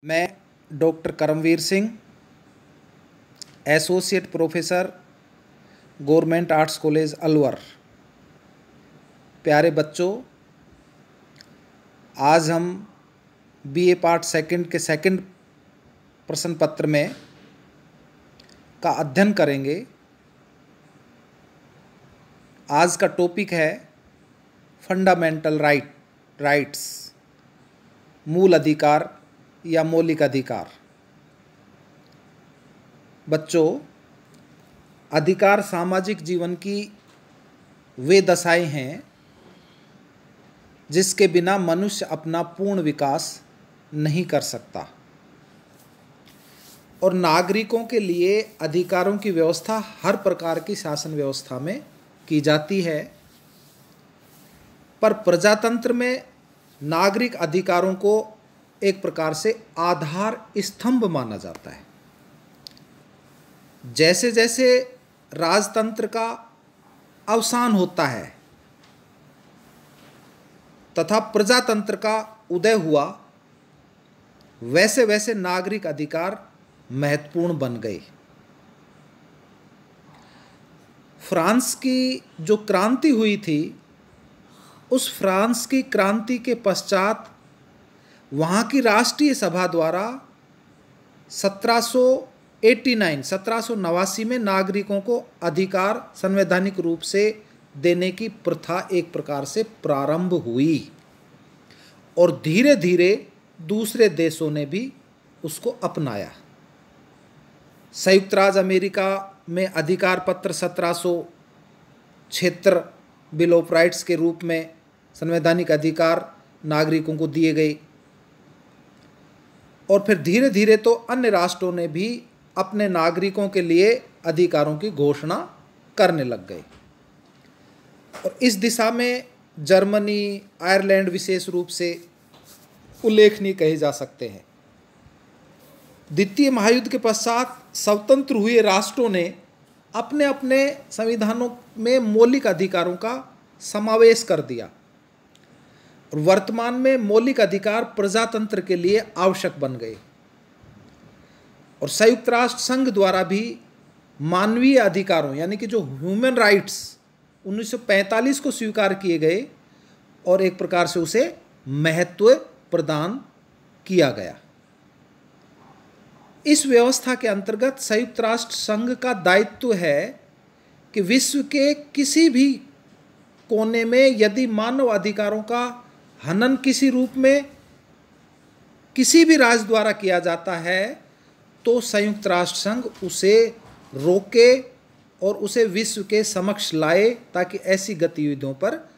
मैं doctor Karamveer Singh, associate professor, government arts college Alwar. प्यारे बच्चों, आज हम बीए पार्ट सेकंड के सेकंड प्रश्न पत्र में का अध्ययन करेंगे। आज का टॉपिक है फंडामेंटल राइट्स, मूल अधिकार या मौलिक अधिकार। बच्चों, अधिकार सामाजिक जीवन की वे दशाएं हैं जिसके बिना मनुष्य अपना पूर्ण विकास नहीं कर सकता, और नागरिकों के लिए अधिकारों की व्यवस्था हर प्रकार की शासन व्यवस्था में की जाती है। पर प्रजातंत्र में नागरिक अधिकारों को एक प्रकार से आधार स्तंभ माना जाता है। जैसे जैसे राजतंत्र का अवसान होता है तथा प्रजातंत्र का उदय हुआ, वैसे वैसे नागरिक अधिकार महत्वपूर्ण बन गए। फ्रांस की जो क्रांति हुई थी, उस फ्रांस की क्रांति के पश्चात वहाँ की राष्ट्रीय सभा द्वारा 1789 में नागरिकों को अधिकार संवैधानिक रूप से देने की प्रथा एक प्रकार से प्रारंभ हुई, और धीरे धीरे दूसरे देशों ने भी उसको अपनाया। संयुक्त राज्य अमेरिका में अधिकार पत्र 1776 बिल ऑफ राइट्स के रूप में संवैधानिक अधिकार नागरिकों को दिए गए, और फिर धीरे धीरे तो अन्य राष्ट्रों ने भी अपने नागरिकों के लिए अधिकारों की घोषणा करने लग गए। और इस दिशा में जर्मनी, आयरलैंड विशेष रूप से उल्लेखनीय कहे जा सकते हैं। द्वितीय महायुद्ध के पश्चात स्वतंत्र हुए राष्ट्रों ने अपने अपने संविधानों में मौलिक अधिकारों का समावेश कर दिया, और वर्तमान में मौलिक अधिकार प्रजातंत्र के लिए आवश्यक बन गए। और संयुक्त राष्ट्र संघ द्वारा भी मानवीय अधिकारों यानी कि जो ह्यूमन राइट्स 1945 को स्वीकार किए गए, और एक प्रकार से उसे महत्व प्रदान किया गया। इस व्यवस्था के अंतर्गत संयुक्त राष्ट्र संघ का दायित्व है कि विश्व के किसी भी कोने में यदि मानव अधिकारों का हनन किसी रूप में किसी भी राज्य द्वारा किया जाता है, तो संयुक्त राष्ट्र संघ उसे रोके और उसे विश्व के समक्ष लाए, ताकि ऐसी गतिविधियों पर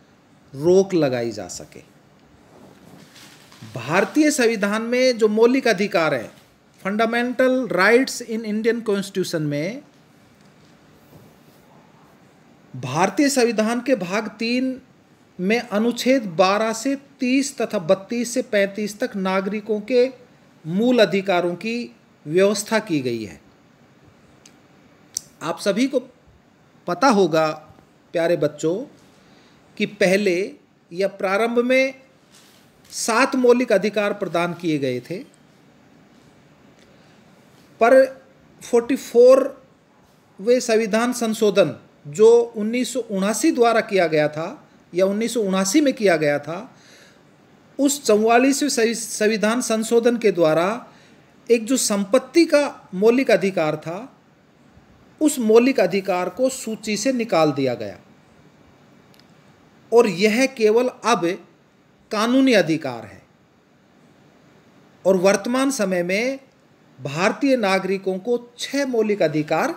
रोक लगाई जा सके। भारतीय संविधान में जो मौलिक अधिकार है, fundamental rights in Indian constitution में, भारतीय संविधान के भाग 3 में अनुच्छेद 12 से 30 तथा 32 से 35 तक नागरिकों के मूल अधिकारों की व्यवस्था की गई है। आप सभी को पता होगा प्यारे बच्चों कि पहले या प्रारंभ में 7 मौलिक अधिकार प्रदान किए गए थे, पर 44वें संविधान संशोधन जो 1979 द्वारा किया गया था या 1979 में किया गया था, उस 44वें संविधान संशोधन के द्वारा एक जो संपत्ति का मौलिक अधिकार था, उस मौलिक अधिकार को सूची से निकाल दिया गया, और यह केवल अब कानूनी अधिकार है। और वर्तमान समय में भारतीय नागरिकों को 6 मौलिक अधिकार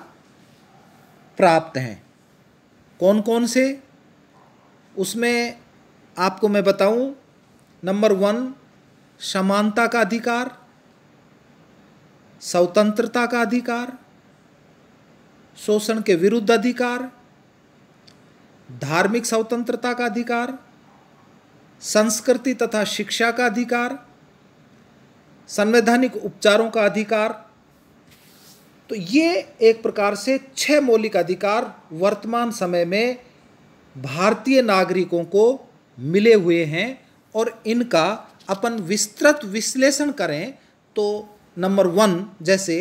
प्राप्त हैं। कौन कौन से? उसमें आपको मैं बताऊं, नंबर 1 समानता का अधिकार, स्वतंत्रता का अधिकार, शोषण के विरुद्ध अधिकार, धार्मिक स्वतंत्रता का अधिकार, संस्कृति तथा शिक्षा का अधिकार, संवैधानिक उपचारों का अधिकार। तो ये एक प्रकार से 6 मौलिक अधिकार वर्तमान समय में भारतीय नागरिकों को मिले हुए हैं, और इनका अपन विस्तृत विश्लेषण करें तो नंबर 1 जैसे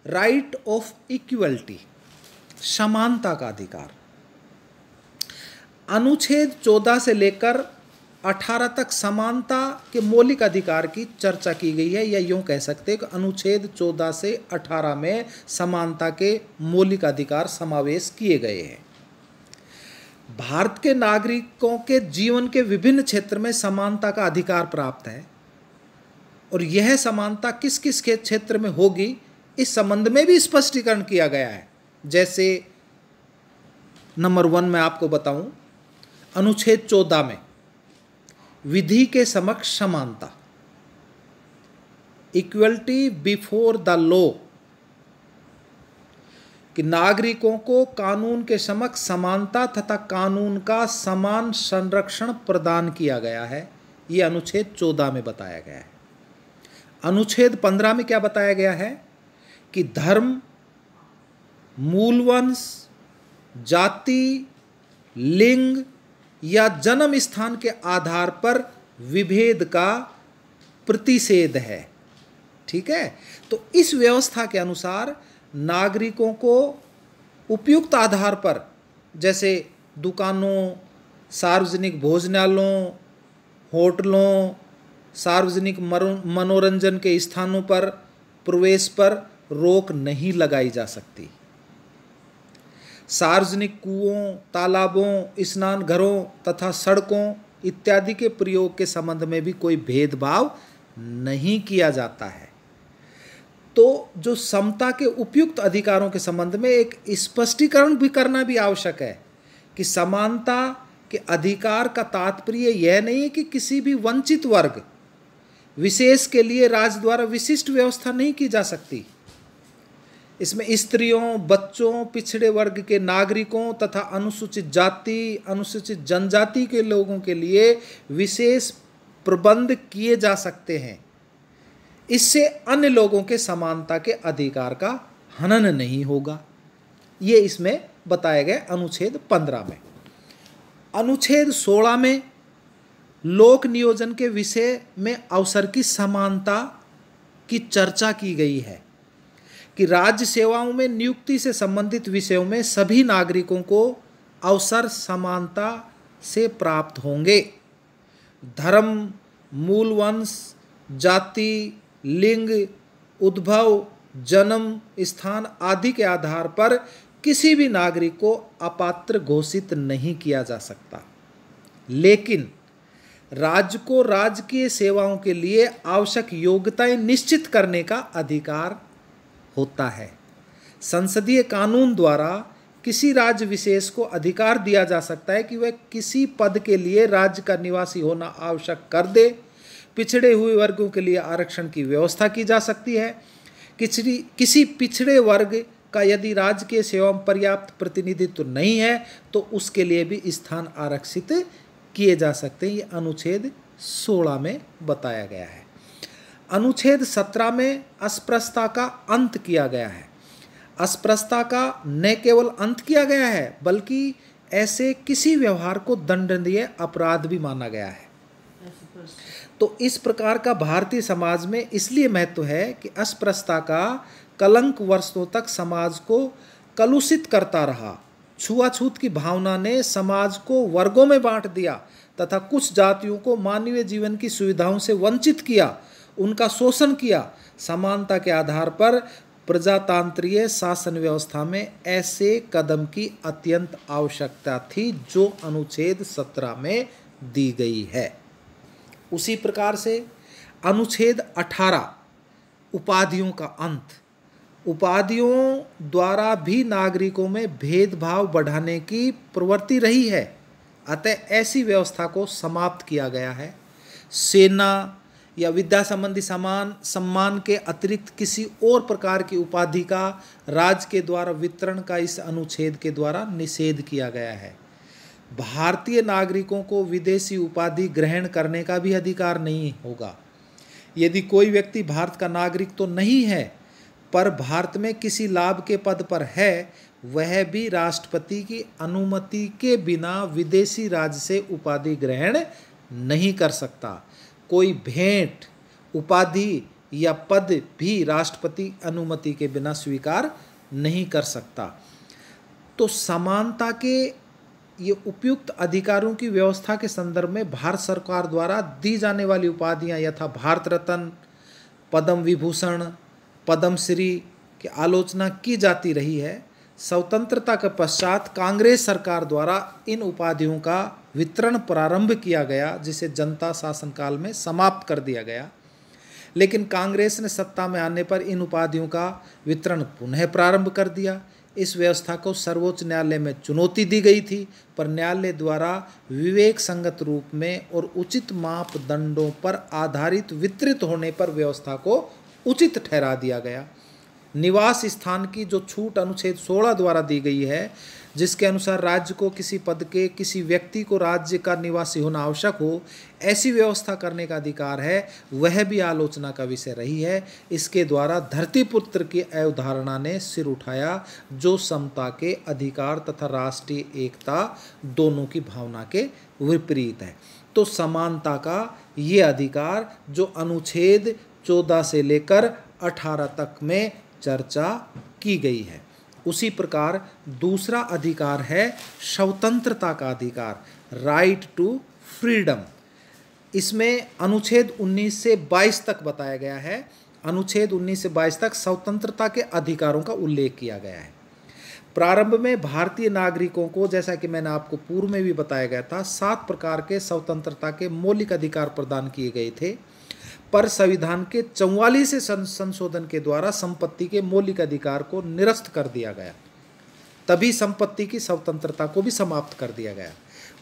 राइट ऑफ इक्वलिटी, समानता का अधिकार। अनुच्छेद 14 से लेकर 18 तक समानता के मौलिक अधिकार की चर्चा की गई है, या यूँ कह सकते हैं कि अनुच्छेद 14 से 18 में समानता के मौलिक अधिकार समावेश किए गए हैं। भारत के नागरिकों के जीवन के विभिन्न क्षेत्र में समानता का अधिकार प्राप्त है, और यह समानता किस किस के क्षेत्र में होगी इस संबंध में भी स्पष्टीकरण किया गया है। जैसे नंबर 1 मैं आपको बताऊं, अनुच्छेद 14 में विधि के समक्ष समानता, इक्वलिटी बिफोर द लॉ, कि नागरिकों को कानून के समक्ष समानता तथा कानून का समान संरक्षण प्रदान किया गया है। यह अनुच्छेद 14 में बताया गया है। अनुच्छेद 15 में क्या बताया गया है कि धर्म, मूलवंश, जाति, लिंग या जन्म स्थान के आधार पर विभेद का प्रतिषेध है। ठीक है, तो इस व्यवस्था के अनुसार नागरिकों को उपयुक्त आधार पर, जैसे दुकानों, सार्वजनिक भोजनालयों, होटलों, सार्वजनिक मनोरंजन के स्थानों पर प्रवेश पर रोक नहीं लगाई जा सकती। सार्वजनिक कुओं, तालाबों, स्नान घरों तथा सड़कों इत्यादि के प्रयोग के संबंध में भी कोई भेदभाव नहीं किया जाता है। तो जो समता के उपयुक्त अधिकारों के संबंध में एक स्पष्टीकरण भी करना भी आवश्यक है कि समानता के अधिकार का तात्पर्य यह नहीं है कि किसी भी वंचित वर्ग विशेष के लिए राज्य द्वारा विशिष्ट व्यवस्था नहीं की जा सकती। इसमें स्त्रियों, बच्चों, पिछड़े वर्ग के नागरिकों तथा अनुसूचित जाति, अनुसूचित जनजाति के लोगों के लिए विशेष प्रबंध किए जा सकते हैं। इससे अन्य लोगों के समानता के अधिकार का हनन नहीं होगा। ये इसमें बताया गया अनुच्छेद 15 में। अनुच्छेद 16 में लोक नियोजन के विषय में अवसर की समानता की चर्चा की गई है कि राज्य सेवाओं में नियुक्ति से संबंधित विषयों में सभी नागरिकों को अवसर समानता से प्राप्त होंगे। धर्म, मूलवंश, जाति, लिंग, उद्भव, जन्म स्थान आदि के आधार पर किसी भी नागरिक को अपात्र घोषित नहीं किया जा सकता, लेकिन राज्य को राजकीय सेवाओं के लिए आवश्यक योग्यताएं निश्चित करने का अधिकार होता है। संसदीय कानून द्वारा किसी राज्य विशेष को अधिकार दिया जा सकता है कि वह किसी पद के लिए राज्य का निवासी होना आवश्यक कर दे। पिछड़े हुए वर्गों के लिए आरक्षण की व्यवस्था की जा सकती है। किसी पिछड़े वर्ग का यदि राजकीय सेवा में पर्याप्त प्रतिनिधित्व नहीं है तो उसके लिए भी स्थान आरक्षित किए जा सकते हैं। ये अनुच्छेद 16 में बताया गया है। अनुच्छेद 17 में अस्पृश्यता का अंत किया गया है। अस्पृश्यता का न केवल अंत किया गया है बल्कि ऐसे किसी व्यवहार को दंडनीय अपराध भी माना गया है। तो इस प्रकार का भारतीय समाज में इसलिए महत्व है कि अस्पृश्यता का कलंक वर्षों तक समाज को कलुषित करता रहा। छुआछूत की भावना ने समाज को वर्गों में बांट दिया तथा कुछ जातियों को मानवीय जीवन की सुविधाओं से वंचित किया, उनका शोषण किया। समानता के आधार पर प्रजातांत्रिक शासन व्यवस्था में ऐसे कदम की अत्यंत आवश्यकता थी जो अनुच्छेद 17 में दी गई है। उसी प्रकार से अनुच्छेद 18 उपाधियों का अंत, उपाधियों द्वारा भी नागरिकों में भेदभाव बढ़ाने की प्रवृत्ति रही है, अतः ऐसी व्यवस्था को समाप्त किया गया है। सेना या विद्या संबंधी सम्मान के अतिरिक्त किसी और प्रकार की उपाधि का राज्य के द्वारा वितरण का इस अनुच्छेद के द्वारा निषेध किया गया है। भारतीय नागरिकों को विदेशी उपाधि ग्रहण करने का भी अधिकार नहीं होगा। यदि कोई व्यक्ति भारत का नागरिक तो नहीं है पर भारत में किसी लाभ के पद पर है, वह भी राष्ट्रपति की अनुमति के बिना विदेशी राज्य से उपाधि ग्रहण नहीं कर सकता। कोई भेंट, उपाधि या पद भी राष्ट्रपति अनुमति के बिना स्वीकार नहीं कर सकता। तो समानता के ये उपयुक्त अधिकारों की व्यवस्था के संदर्भ में भारत सरकार द्वारा दी जाने वाली उपाधियां यथा भारत रत्न, पद्म विभूषण, पद्मश्री की आलोचना की जाती रही है। स्वतंत्रता के पश्चात कांग्रेस सरकार द्वारा इन उपाधियों का वितरण प्रारंभ किया गया, जिसे जनता शासनकाल में समाप्त कर दिया गया। लेकिन कांग्रेस ने सत्ता में आने पर इन उपाधियों का वितरण पुनः प्रारंभ कर दिया। इस व्यवस्था को सर्वोच्च न्यायालय में चुनौती दी गई थी, पर न्यायालय द्वारा विवेक संगत रूप में और उचित मापदंडों पर आधारित वितरित होने पर व्यवस्था को उचित ठहरा दिया गया। निवास स्थान की जो छूट अनुच्छेद 16 द्वारा दी गई है, जिसके अनुसार राज्य को किसी पद के किसी व्यक्ति को राज्य का निवासी होना आवश्यक हो, ऐसी व्यवस्था करने का अधिकार है, वह भी आलोचना का विषय रही है। इसके द्वारा धरतीपुत्र की अवधारणा ने सिर उठाया, जो समता के अधिकार तथा राष्ट्रीय एकता दोनों की भावना के विपरीत है। तो समानता का ये अधिकार जो अनुच्छेद 14 से लेकर 18 तक में चर्चा की गई है। उसी प्रकार दूसरा अधिकार है स्वतंत्रता का अधिकार, राइट टू फ्रीडम। इसमें अनुच्छेद 19 से 22 तक बताया गया है। अनुच्छेद 19 से 22 तक स्वतंत्रता के अधिकारों का उल्लेख किया गया है। प्रारंभ में भारतीय नागरिकों को, जैसा कि मैंने आपको पूर्व में भी बताया गया था, 7 प्रकार के स्वतंत्रता के मौलिक अधिकार प्रदान किए गए थे, पर संविधान के 44 संशोधन के द्वारा संपत्ति के मौलिक अधिकार को निरस्त कर दिया गया। तभी संपत्ति की स्वतंत्रता को भी समाप्त कर दिया गया।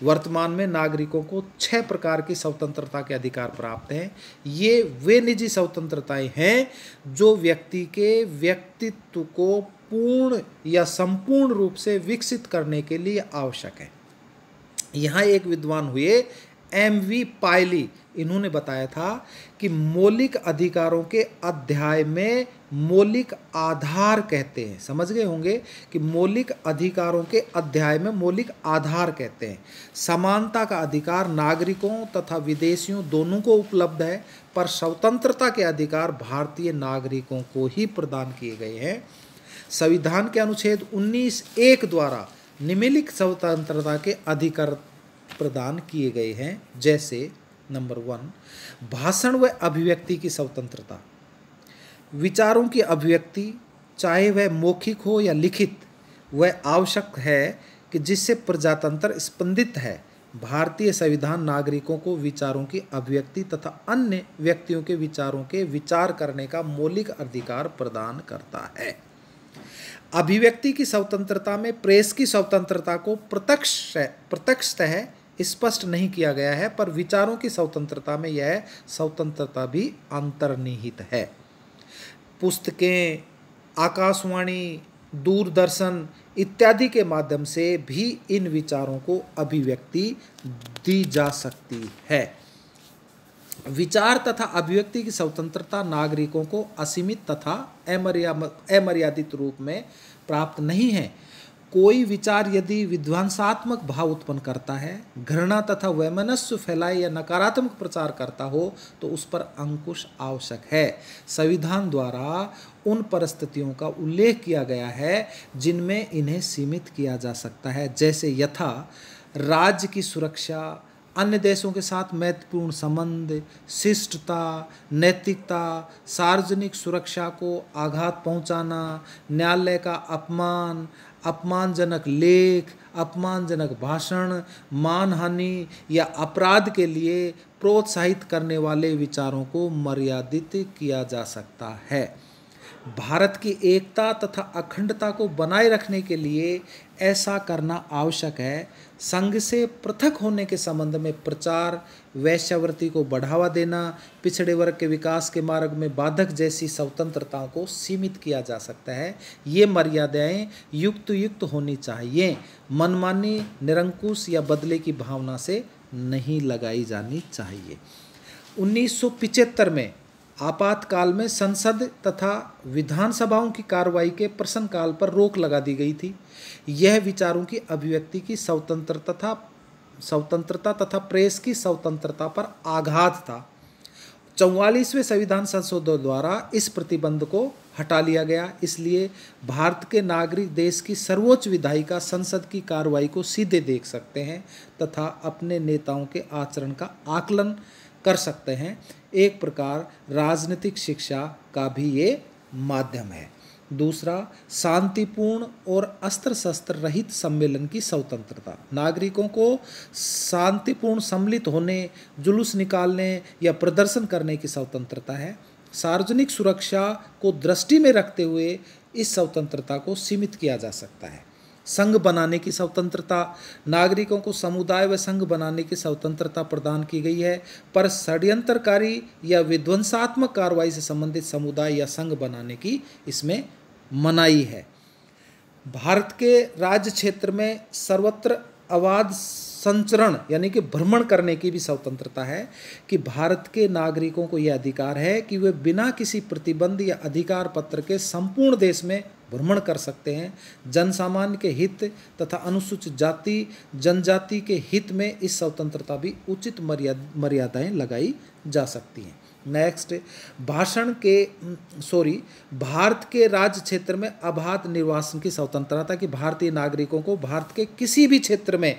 वर्तमान में नागरिकों को 6 प्रकार की स्वतंत्रता के अधिकार प्राप्त हैं। ये वे निजी स्वतंत्रताएं हैं जो व्यक्ति के व्यक्तित्व को पूर्ण या संपूर्ण रूप से विकसित करने के लिए आवश्यक है। यहाँ एक विद्वान हुए M.V. पायली, इन्होंने बताया था कि मौलिक अधिकारों के अध्याय में मौलिक आधार कहते हैं। समझ गए होंगे कि मौलिक अधिकारों के अध्याय में मौलिक आधार कहते हैं। समानता का अधिकार नागरिकों तथा विदेशियों दोनों को उपलब्ध है, पर स्वतंत्रता के अधिकार भारतीय नागरिकों को ही प्रदान किए गए हैं। संविधान के अनुच्छेद 19(1) द्वारा निम्नलिखित स्वतंत्रता के अधिकार प्रदान किए गए हैं, जैसे नंबर 1, भाषण व अभिव्यक्ति की स्वतंत्रता। विचारों की अभिव्यक्ति, चाहे वह मौखिक हो या लिखित, वह आवश्यक है कि जिससे प्रजातंत्र स्पंदित है। भारतीय संविधान नागरिकों को विचारों की अभिव्यक्ति तथा अन्य व्यक्तियों के विचारों के विचार करने का मौलिक अधिकार प्रदान करता है। अभिव्यक्ति की स्वतंत्रता में प्रेस की स्वतंत्रता को प्रत्यक्षतः स्पष्ट नहीं किया गया है, पर विचारों की स्वतंत्रता में यह स्वतंत्रता भी अंतर्निहित है। पुस्तकें, आकाशवाणी, दूरदर्शन इत्यादि के माध्यम से भी इन विचारों को अभिव्यक्ति दी जा सकती है। विचार तथा अभिव्यक्ति की स्वतंत्रता नागरिकों को असीमित तथा अमर्यादित रूप में प्राप्त नहीं है। कोई विचार यदि विध्वंसात्मक भाव उत्पन्न करता है, घृणा तथा वैमनस्य फैलाए या नकारात्मक प्रचार करता हो, तो उस पर अंकुश आवश्यक है। संविधान द्वारा उन परिस्थितियों का उल्लेख किया गया है जिनमें इन्हें सीमित किया जा सकता है, जैसे यथा राज्य की सुरक्षा, अन्य देशों के साथ महत्वपूर्ण संबंध, शिष्टता, नैतिकता, सार्वजनिक सुरक्षा को आघात पहुंचाना, न्यायालय का अपमान, अपमानजनक लेख, अपमानजनक भाषण, मानहानि या अपराध के लिए प्रोत्साहित करने वाले विचारों को मर्यादित किया जा सकता है। भारत की एकता तथा अखंडता को बनाए रखने के लिए ऐसा करना आवश्यक है। संघ से पृथक होने के संबंध में प्रचार, वैश्यावृत्ति को बढ़ावा देना, पिछड़े वर्ग के विकास के मार्ग में बाधक जैसी स्वतंत्रताओं को सीमित किया जा सकता है। ये मर्यादाएं युक्त होनी चाहिए, मनमानी, निरंकुश या बदले की भावना से नहीं लगाई जानी चाहिए। 1975 में आपातकाल में संसद तथा विधानसभाओं की कार्रवाई के प्रश्नकाल पर रोक लगा दी गई थी। यह विचारों की अभिव्यक्ति की स्वतंत्रता तथा प्रेस की स्वतंत्रता पर आघात था। 44वें संविधान संशोधन द्वारा इस प्रतिबंध को हटा लिया गया। इसलिए भारत के नागरिक देश की सर्वोच्च विधायिका संसद की कार्रवाई को सीधे देख सकते हैं तथा अपने नेताओं के आचरण का आकलन कर सकते हैं। एक प्रकार राजनीतिक शिक्षा का भी ये माध्यम है। दूसरा, शांतिपूर्ण और अस्त्र शस्त्र रहित सम्मेलन की स्वतंत्रता। नागरिकों को शांतिपूर्ण सम्मिलित होने, जुलूस निकालने या प्रदर्शन करने की स्वतंत्रता है। सार्वजनिक सुरक्षा को दृष्टि में रखते हुए इस स्वतंत्रता को सीमित किया जा सकता है। संघ बनाने की स्वतंत्रता। नागरिकों को समुदाय व संघ बनाने की स्वतंत्रता प्रदान की गई है, पर षड्यंत्रकारी या विध्वंसात्मक कार्रवाई से संबंधित समुदाय या संघ बनाने की इसमें मनाही है। भारत के राज्य क्षेत्र में सर्वत्र अबाध संचरण यानी कि भ्रमण करने की भी स्वतंत्रता है कि भारत के नागरिकों को यह अधिकार है कि वे बिना किसी प्रतिबंध या अधिकार पत्र के संपूर्ण देश में भ्रमण कर सकते हैं। जनसामान्य के हित तथा अनुसूचित जाति जनजाति के हित में इस स्वतंत्रता भी उचित मर्यादाएं लगाई जा सकती हैं। नेक्स्ट, भारत के राज्य क्षेत्र में अबाध निर्वासन की स्वतंत्रता कि भारतीय नागरिकों को भारत के किसी भी क्षेत्र में,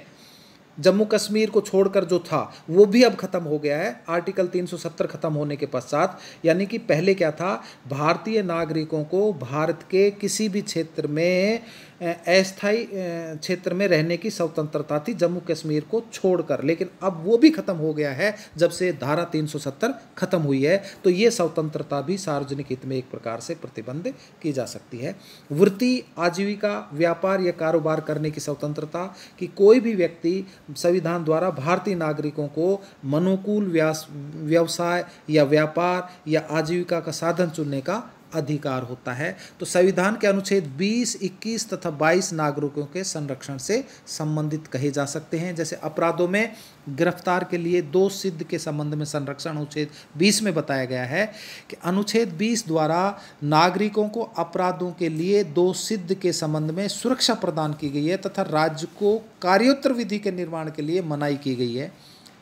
जम्मू कश्मीर को छोड़कर जो था वो भी अब खत्म हो गया है आर्टिकल 370 खत्म होने के पश्चात। यानी कि पहले क्या था, भारतीय नागरिकों को भारत के किसी भी क्षेत्र में अस्थायी क्षेत्र में रहने की स्वतंत्रता थी जम्मू कश्मीर को छोड़कर, लेकिन अब वो भी खत्म हो गया है जब से धारा 370 खत्म हुई है। तो ये स्वतंत्रता भी सार्वजनिक हित में एक प्रकार से प्रतिबंध की जा सकती है। वृत्ति, आजीविका, व्यापार या कारोबार करने की स्वतंत्रता कि कोई भी व्यक्ति संविधान द्वारा भारतीय नागरिकों को मनोकूल व्यवसाय या व्यापार या आजीविका का साधन चुनने का अधिकार होता है। तो संविधान के अनुच्छेद 20, 21 तथा 22 नागरिकों के संरक्षण से संबंधित कहे जा सकते हैं। जैसे अपराधों में गिरफ्तार के लिए दोष सिद्ध के संबंध में संरक्षण अनुच्छेद 20 में बताया गया है कि अनुच्छेद 20 द्वारा नागरिकों को अपराधों के लिए दोष सिद्ध के संबंध में सुरक्षा प्रदान की गई है तथा राज्य को कार्योत्तर विधि के निर्माण के लिए मनाही की गई है।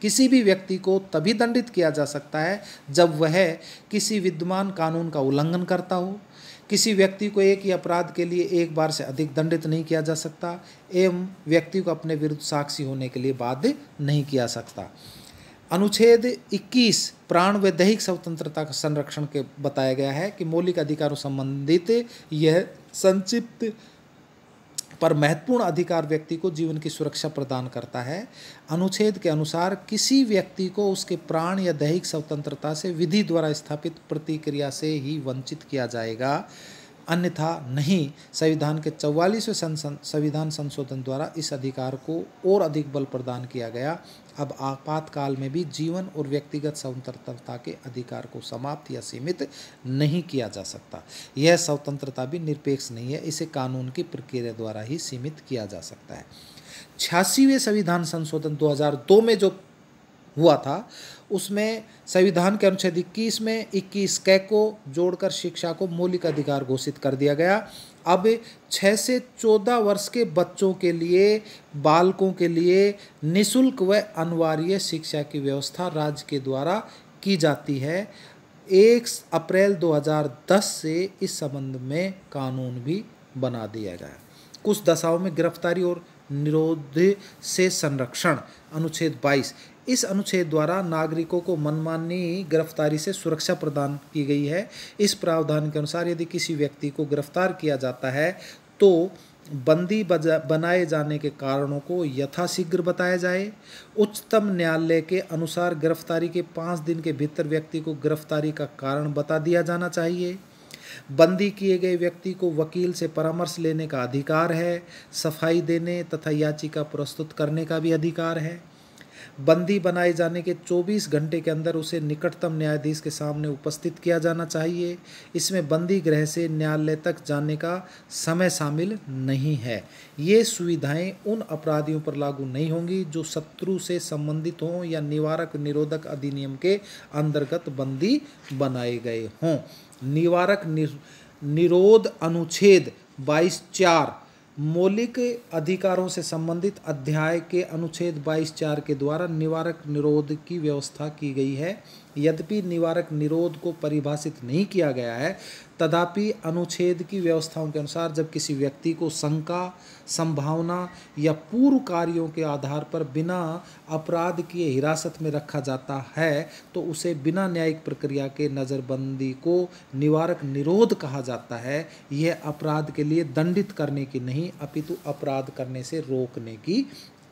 किसी भी व्यक्ति को तभी दंडित किया जा सकता है जब वह किसी विद्यमान कानून का उल्लंघन करता हो। किसी व्यक्ति को एक ही अपराध के लिए एक बार से अधिक दंडित नहीं किया जा सकता एवं व्यक्ति को अपने विरुद्ध साक्षी होने के लिए बाध्य नहीं किया सकता। अनुच्छेद 21 प्राण व दैहिक स्वतंत्रता का संरक्षण के बताया गया है कि मौलिक अधिकारों संबंधित यह संक्षिप्त पर महत्वपूर्ण अधिकार व्यक्ति को जीवन की सुरक्षा प्रदान करता है। अनुच्छेद के अनुसार किसी व्यक्ति को उसके प्राण या दैहिक स्वतंत्रता से विधि द्वारा स्थापित प्रतिक्रिया से ही वंचित किया जाएगा, अन्यथा नहीं। संविधान के 44वें संविधान संशोधन द्वारा इस अधिकार को और अधिक बल प्रदान किया गया। अब आपातकाल में भी जीवन और व्यक्तिगत स्वतंत्रता के अधिकार को समाप्त या सीमित नहीं किया जा सकता। यह स्वतंत्रता भी निरपेक्ष नहीं है, इसे कानून की प्रक्रिया द्वारा ही सीमित किया जा सकता है। 86वें संविधान संशोधन 2002 में जो हुआ था उसमें संविधान के अनुच्छेद 21 में 21 क को जोड़कर शिक्षा को मौलिक अधिकार घोषित कर दिया गया। अब 6 से 14 वर्ष के बच्चों के लिए, बालकों के लिए निःशुल्क व अनिवार्य शिक्षा की व्यवस्था राज्य के द्वारा की जाती है। 1 अप्रैल 2010 से इस संबंध में कानून भी बना दिया गया। कुछ दशाओं में गिरफ्तारी और निरोध से संरक्षण अनुच्छेद 22। इस अनुच्छेद द्वारा नागरिकों को मनमानी गिरफ्तारी से सुरक्षा प्रदान की गई है। इस प्रावधान के अनुसार यदि किसी व्यक्ति को गिरफ्तार किया जाता है तो बंदी बनाए जाने के कारणों को यथाशीघ्र बताया जाए। उच्चतम न्यायालय के अनुसार गिरफ्तारी के 5 दिन के भीतर व्यक्ति को गिरफ्तारी का कारण बता दिया जाना चाहिए। बंदी किए गए व्यक्ति को वकील से परामर्श लेने का अधिकार है। सफाई देने तथा याचिका प्रस्तुत करने का भी अधिकार है। बंदी बनाए जाने के 24 घंटे के अंदर उसे निकटतम न्यायाधीश के सामने उपस्थित किया जाना चाहिए। इसमें बंदी गृह से न्यायालय तक जाने का समय शामिल नहीं है। ये सुविधाएं उन अपराधियों पर लागू नहीं होंगी जो शत्रु से संबंधित हों या निवारक निरोधक अधिनियम के अंतर्गत बंदी बनाए गए हों। निवारक निरोध अनुच्छेद 22(4) मौलिक अधिकारों से संबंधित अध्याय के अनुच्छेद 22(4) के द्वारा निवारक निरोध की व्यवस्था की गई है। यद्यपि निवारक निरोध को परिभाषित नहीं किया गया है, तथापि अनुच्छेद की व्यवस्थाओं के अनुसार जब किसी व्यक्ति को शंका, संभावना या पूर्व कार्यों के आधार पर बिना अपराध किए हिरासत में रखा जाता है तो उसे बिना न्यायिक प्रक्रिया के नज़रबंदी को निवारक निरोध कहा जाता है। यह अपराध के लिए दंडित करने की नहीं अपितु अपराध करने से रोकने की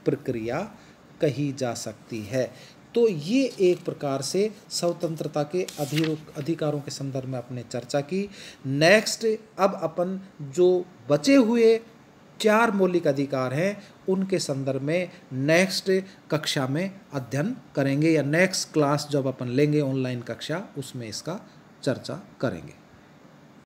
प्रक्रिया कही जा सकती है। तो ये एक प्रकार से स्वतंत्रता के अधिकारों के संदर्भ में अपने चर्चा की। नेक्स्ट अब अपन जो बचे हुए 4 मौलिक अधिकार हैं उनके संदर्भ में नेक्स्ट कक्षा में अध्ययन करेंगे, या नेक्स्ट क्लास जब अपन लेंगे ऑनलाइन कक्षा उसमें इसका चर्चा करेंगे।